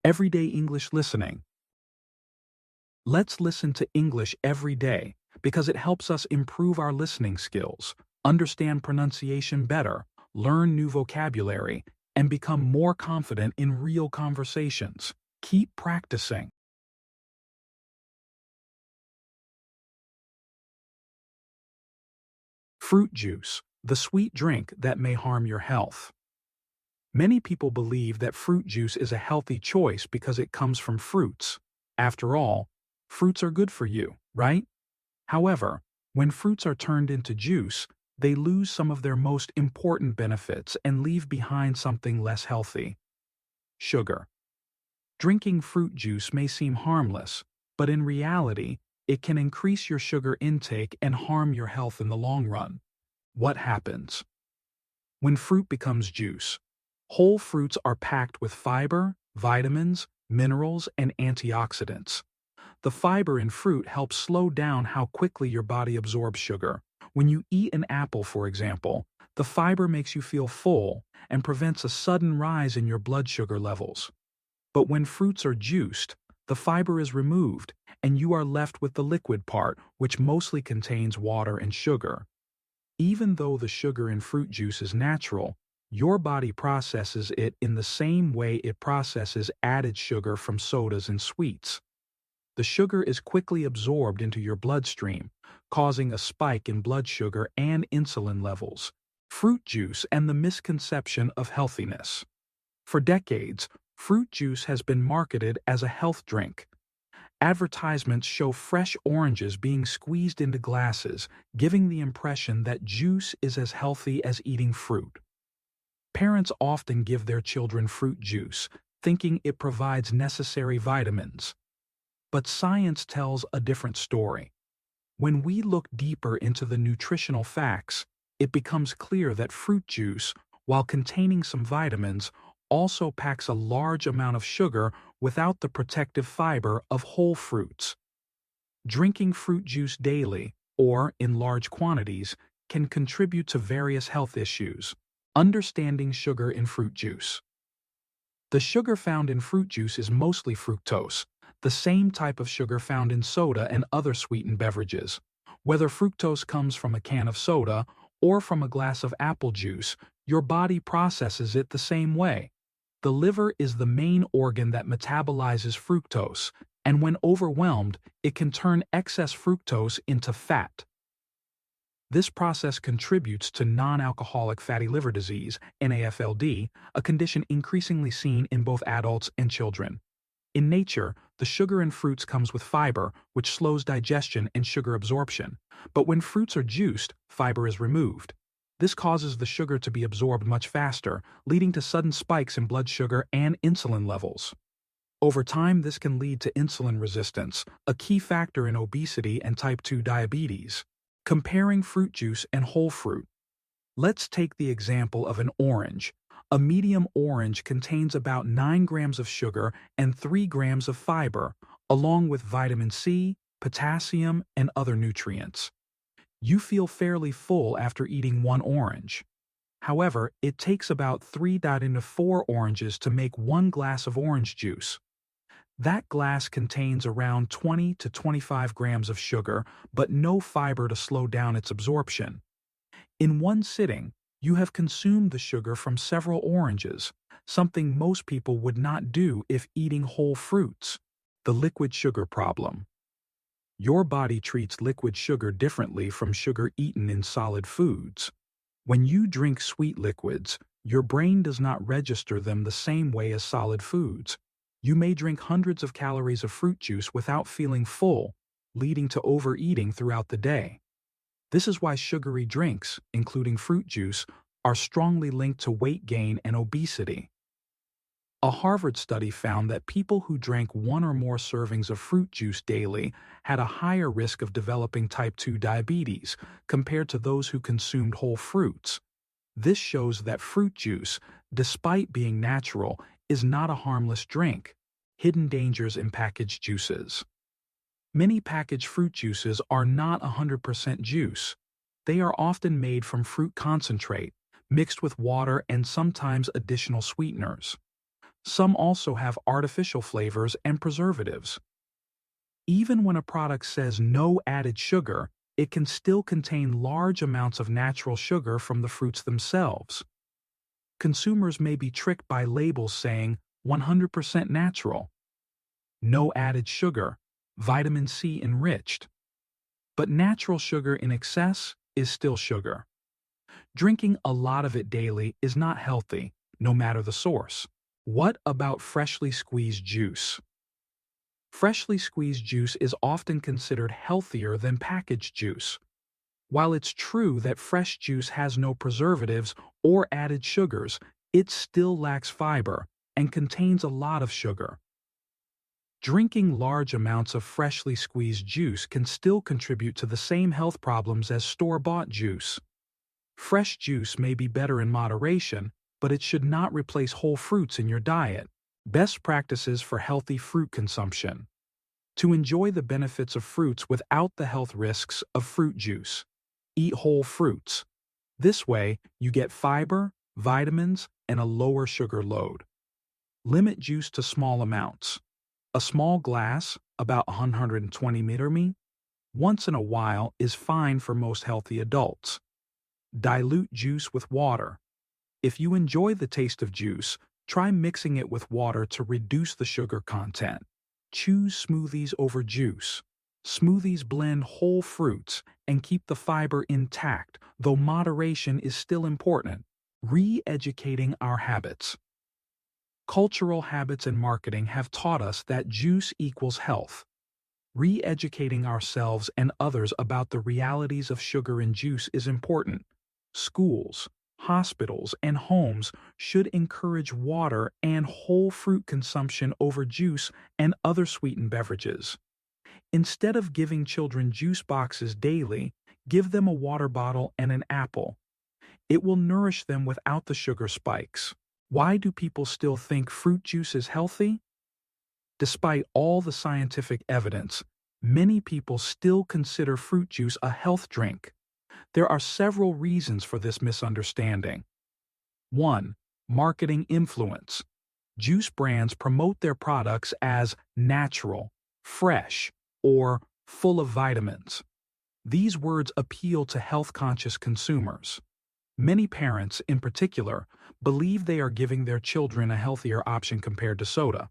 Everyday English listening. Let's listen to English every day because it helps us improve our listening skills, understand pronunciation better, learn new vocabulary, and become more confident in real conversations. Keep practicing. Fruit juice, the sweet drink that may harm your health. Many people believe that fruit juice is a healthy choice because it comes from fruits. After all, fruits are good for you, right? However, when fruits are turned into juice, they lose some of their most important benefits and leave behind something less healthy: sugar. Drinking fruit juice may seem harmless, but in reality, it can increase your sugar intake and harm your health in the long run. What happens? When fruit becomes juice, whole fruits are packed with fiber, vitamins, minerals, and antioxidants. The fiber in fruit helps slow down how quickly your body absorbs sugar. When you eat an apple, for example, the fiber makes you feel full and prevents a sudden rise in your blood sugar levels. But when fruits are juiced, the fiber is removed and you are left with the liquid part, which mostly contains water and sugar. Even though the sugar in fruit juice is natural, your body processes it in the same way it processes added sugar from sodas and sweets. The sugar is quickly absorbed into your bloodstream, causing a spike in blood sugar and insulin levels. Fruit juice and the misconception of healthiness. For decades, fruit juice has been marketed as a health drink. Advertisements show fresh oranges being squeezed into glasses, giving the impression that juice is as healthy as eating fruit. Parents often give their children fruit juice, thinking it provides necessary vitamins. But science tells a different story. When we look deeper into the nutritional facts, it becomes clear that fruit juice, while containing some vitamins, also packs a large amount of sugar without the protective fiber of whole fruits. Drinking fruit juice daily, or in large quantities, can contribute to various health issues. Understanding sugar in fruit juice. The sugar found in fruit juice is mostly fructose, the same type of sugar found in soda and other sweetened beverages. Whether fructose comes from a can of soda or from a glass of apple juice, your body processes it the same way. The liver is the main organ that metabolizes fructose, and when overwhelmed, it can turn excess fructose into fat. This process contributes to non-alcoholic fatty liver disease, NAFLD, a condition increasingly seen in both adults and children. In nature, the sugar in fruits comes with fiber, which slows digestion and sugar absorption. But when fruits are juiced, fiber is removed. This causes the sugar to be absorbed much faster, leading to sudden spikes in blood sugar and insulin levels. Over time, this can lead to insulin resistance, a key factor in obesity and type 2 diabetes. Comparing fruit juice and whole fruit. Let's take the example of an orange. A medium orange contains about 9 grams of sugar and 3 grams of fiber, along with vitamin C, potassium, and other nutrients. You feel fairly full after eating one orange. However, it takes about 3.4 oranges to make one glass of orange juice. That glass contains around 20 to 25 grams of sugar, but no fiber to slow down its absorption. In one sitting, you have consumed the sugar from several oranges, something most people would not do if eating whole fruits. The liquid sugar problem. Your body treats liquid sugar differently from sugar eaten in solid foods. When you drink sweet liquids, your brain does not register them the same way as solid foods. You may drink hundreds of calories of fruit juice without feeling full, leading to overeating throughout the day. This is why sugary drinks, including fruit juice, are strongly linked to weight gain and obesity. A Harvard study found that people who drank one or more servings of fruit juice daily had a higher risk of developing type 2 diabetes compared to those who consumed whole fruits. This shows that fruit juice, despite being natural, is not a harmless drink. Hidden dangers in packaged juices. Many packaged fruit juices are not 100% juice. They are often made from fruit concentrate, mixed with water and sometimes additional sweeteners. Some also have artificial flavors and preservatives. Even when a product says no added sugar, it can still contain large amounts of natural sugar from the fruits themselves. Consumers may be tricked by labels saying 100% natural, no added sugar, vitamin C enriched. But natural sugar in excess is still sugar. Drinking a lot of it daily is not healthy, no matter the source. What about freshly squeezed juice? Freshly squeezed juice is often considered healthier than packaged juice. While it's true that fresh juice has no preservatives or added sugars, it still lacks fiber and contains a lot of sugar. Drinking large amounts of freshly squeezed juice can still contribute to the same health problems as store-bought juice. Fresh juice may be better in moderation, but it should not replace whole fruits in your diet. Best practices for healthy fruit consumption. To enjoy the benefits of fruits without the health risks of fruit juice. Eat whole fruits. This way, you get fiber, vitamins, and a lower sugar load. Limit juice to small amounts. A small glass, about 120 ml, once in a while is fine for most healthy adults. Dilute juice with water. If you enjoy the taste of juice, try mixing it with water to reduce the sugar content. Choose smoothies over juice. Smoothies blend whole fruits and keep the fiber intact, though moderation is still important. Re-educating our habits. Cultural habits and marketing have taught us that juice equals health. Re-educating ourselves and others about the realities of sugar in juice is important. Schools, hospitals, and homes should encourage water and whole fruit consumption over juice and other sweetened beverages. Instead of giving children juice boxes daily, give them a water bottle and an apple. It will nourish them without the sugar spikes. Why do people still think fruit juice is healthy? Despite all the scientific evidence, many people still consider fruit juice a health drink. There are several reasons for this misunderstanding. 1. Marketing influence. Juice brands promote their products as natural, fresh, or full of vitamins. These words appeal to health-conscious consumers. Many parents, in particular, believe they are giving their children a healthier option compared to soda.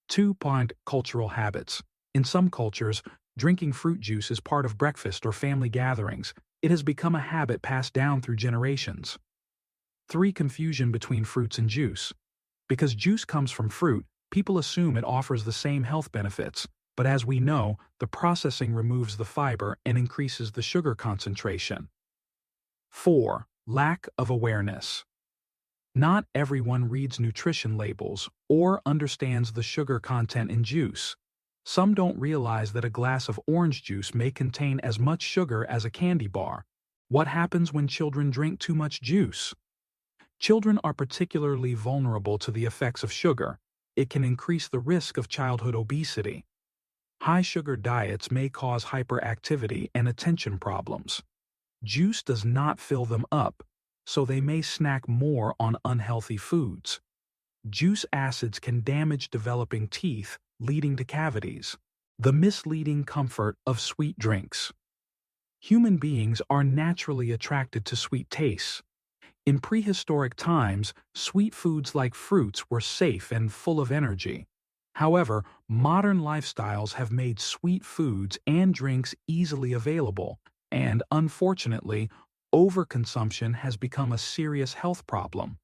2. Cultural habits. In some cultures, drinking fruit juice is part of breakfast or family gatherings. It has become a habit passed down through generations. 3. Confusion between fruits and juice. Because juice comes from fruit, people assume it offers the same health benefits, but as we know, the processing removes the fiber and increases the sugar concentration. 4. Lack of awareness. Not everyone reads nutrition labels or understands the sugar content in juice. Some don't realize that a glass of orange juice may contain as much sugar as a candy bar. What happens when children drink too much juice? Children are particularly vulnerable to the effects of sugar. It can increase the risk of childhood obesity. High sugar diets may cause hyperactivity and attention problems. Juice does not fill them up, so they may snack more on unhealthy foods. Juice acids can damage developing teeth, leading to cavities. The misleading comfort of sweet drinks. Human beings are naturally attracted to sweet tastes. In prehistoric times, sweet foods like fruits were safe and full of energy. However, modern lifestyles have made sweet foods and drinks easily available, and unfortunately, overconsumption has become a serious health problem.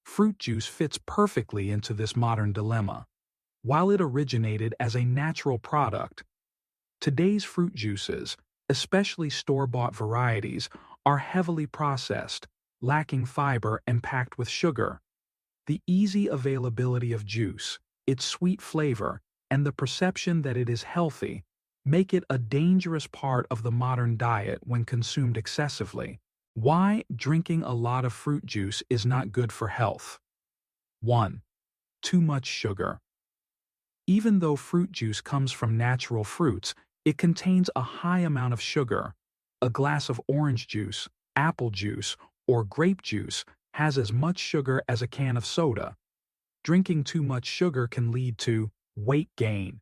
Fruit juice fits perfectly into this modern dilemma. While it originated as a natural product, today's fruit juices, especially store-bought varieties, are heavily processed, lacking fiber and packed with sugar. The easy availability of juice, its sweet flavor, and the perception that it is healthy make it a dangerous part of the modern diet when consumed excessively. Why drinking a lot of fruit juice is not good for health. 1. Too much sugar. Even though fruit juice comes from natural fruits, it contains a high amount of sugar. A glass of orange juice, apple juice, or grape juice has as much sugar as a can of soda. Drinking too much sugar can lead to weight gain,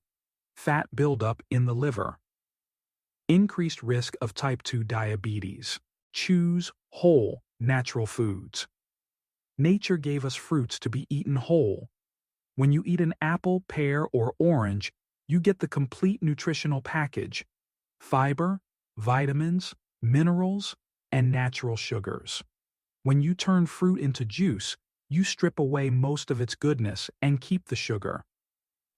fat buildup in the liver, increased risk of type 2 diabetes. Choose whole, natural foods. Nature gave us fruits to be eaten whole. When you eat an apple, pear, or orange, you get the complete nutritional package: fiber, vitamins, minerals, and natural sugars. When you turn fruit into juice, you strip away most of its goodness and keep the sugar.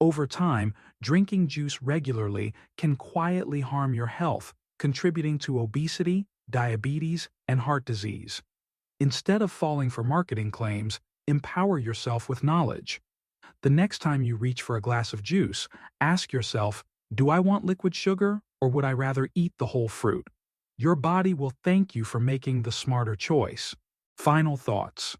Over time, drinking juice regularly can quietly harm your health, contributing to obesity, diabetes, and heart disease. Instead of falling for marketing claims, empower yourself with knowledge. The next time you reach for a glass of juice, ask yourself, do I want liquid sugar or would I rather eat the whole fruit? Your body will thank you for making the smarter choice. Final thoughts.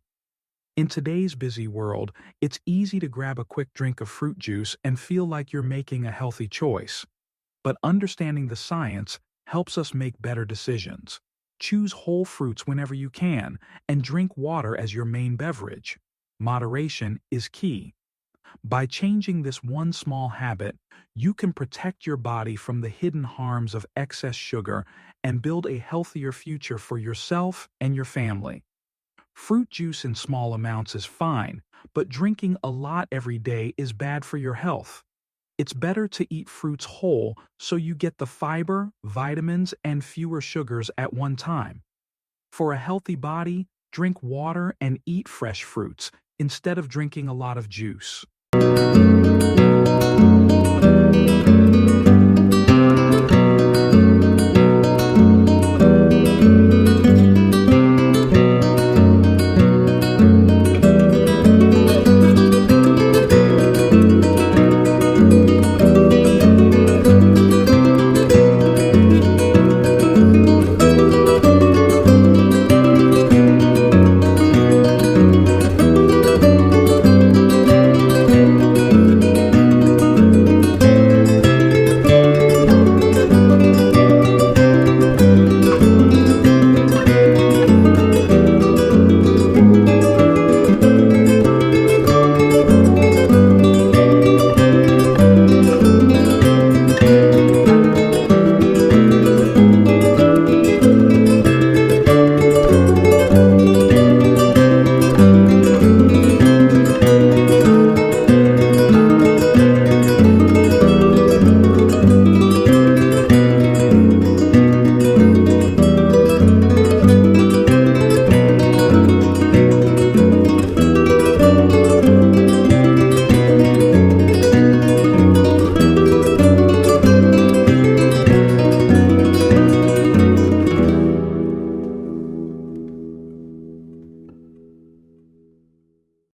In today's busy world, it's easy to grab a quick drink of fruit juice and feel like you're making a healthy choice. But understanding the science helps us make better decisions. Choose whole fruits whenever you can and drink water as your main beverage. Moderation is key. By changing this one small habit, you can protect your body from the hidden harms of excess sugar and build a healthier future for yourself and your family. Fruit juice in small amounts is fine, but drinking a lot every day is bad for your health. It's better to eat fruits whole so you get the fiber, vitamins, and fewer sugars at one time. For a healthy body, drink water and eat fresh fruits instead of drinking a lot of juice.